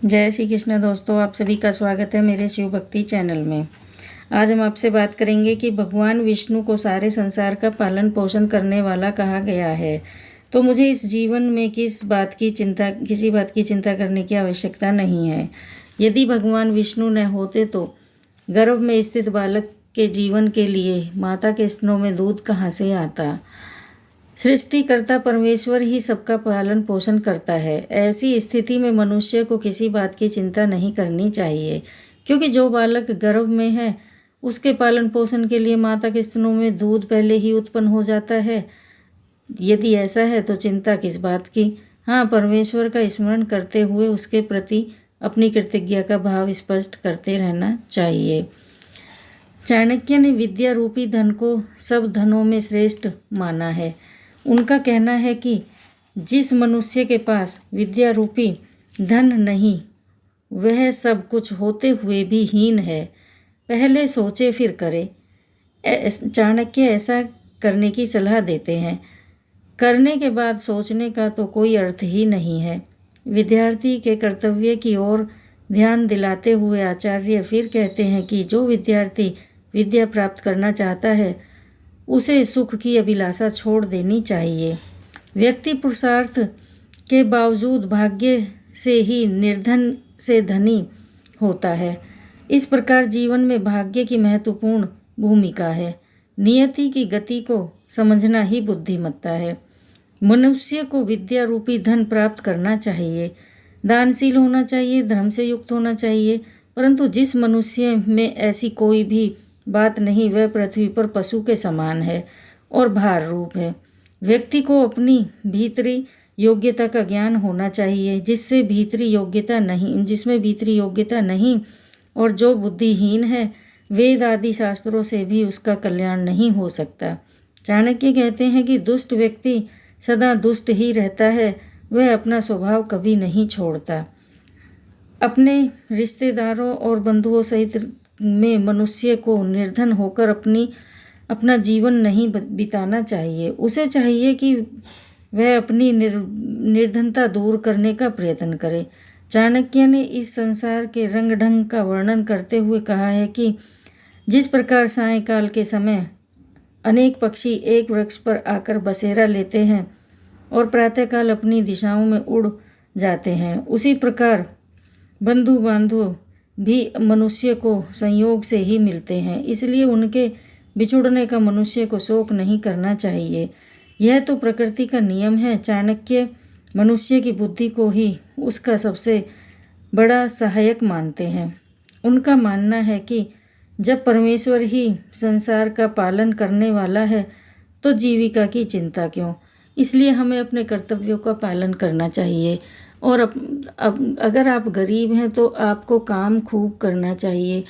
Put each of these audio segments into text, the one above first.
जय श्री कृष्ण दोस्तों, आप सभी का स्वागत है मेरे शिव भक्ति चैनल में। आज हम आपसे बात करेंगे कि भगवान विष्णु को सारे संसार का पालन पोषण करने वाला कहा गया है, तो मुझे इस जीवन में किसी बात की चिंता करने की आवश्यकता नहीं है। यदि भगवान विष्णु न होते तो गर्भ में स्थित बालक के जीवन के लिए माता के स्तनों में दूध कहाँ से आता। सृष्टिकर्ता परमेश्वर ही सबका पालन पोषण करता है। ऐसी स्थिति में मनुष्य को किसी बात की चिंता नहीं करनी चाहिए, क्योंकि जो बालक गर्भ में है उसके पालन पोषण के लिए माता के स्तनों में दूध पहले ही उत्पन्न हो जाता है। यदि ऐसा है तो चिंता किस बात की। हाँ, परमेश्वर का स्मरण करते हुए उसके प्रति अपनी कृतज्ञता का भाव स्पष्ट करते रहना चाहिए। चाणक्य ने विद्या रूपी धन को सब धनों में श्रेष्ठ माना है। उनका कहना है कि जिस मनुष्य के पास विद्या रूपी धन नहीं, वह सब कुछ होते हुए भी हीन है। पहले सोचे फिर करे। चाणक्य ऐसा करने की सलाह देते हैं। करने के बाद सोचने का तो कोई अर्थ ही नहीं है। विद्यार्थी के कर्तव्य की ओर ध्यान दिलाते हुए आचार्य फिर कहते हैं कि जो विद्यार्थी विद्या प्राप्त करना चाहता है उसे सुख की अभिलाषा छोड़ देनी चाहिए। व्यक्ति पुरुषार्थ के बावजूद भाग्य से ही निर्धन से धनी होता है। इस प्रकार जीवन में भाग्य की महत्वपूर्ण भूमिका है। नियति की गति को समझना ही बुद्धिमत्ता है। मनुष्य को विद्या रूपी धन प्राप्त करना चाहिए, दानशील होना चाहिए, धर्म से युक्त होना चाहिए, परंतु जिस मनुष्य में ऐसी कोई भी बात नहीं, वह पृथ्वी पर पशु के समान है और भार रूप है। व्यक्ति को अपनी भीतरी योग्यता का ज्ञान होना चाहिए, जिसमें भीतरी योग्यता नहीं और जो बुद्धिहीन है, वेद आदि शास्त्रों से भी उसका कल्याण नहीं हो सकता। चाणक्य कहते हैं कि दुष्ट व्यक्ति सदा दुष्ट ही रहता है, वह अपना स्वभाव कभी नहीं छोड़ता। अपने रिश्तेदारों और बंधुओं सहित में मनुष्य को निर्धन होकर अपना जीवन नहीं बिताना चाहिए। उसे चाहिए कि वह अपनी निर्धनता दूर करने का प्रयत्न करे। चाणक्य ने इस संसार के रंग ढंग का वर्णन करते हुए कहा है कि जिस प्रकार सायंकाल के समय अनेक पक्षी एक वृक्ष पर आकर बसेरा लेते हैं और प्रातःकाल अपनी दिशाओं में उड़ जाते हैं, उसी प्रकार बंधु बांधव भी मनुष्य को संयोग से ही मिलते हैं। इसलिए उनके बिछुड़ने का मनुष्य को शोक नहीं करना चाहिए। यह तो प्रकृति का नियम है। चाणक्य मनुष्य की बुद्धि को ही उसका सबसे बड़ा सहायक मानते हैं। उनका मानना है कि जब परमेश्वर ही संसार का पालन करने वाला है तो जीविका की चिंता क्यों। इसलिए हमें अपने कर्तव्यों का पालन करना चाहिए। और अगर आप गरीब हैं तो आपको काम खूब करना चाहिए,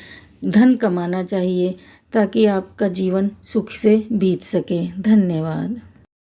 धन कमाना चाहिए, ताकि आपका जीवन सुख से बीत सके। धन्यवाद।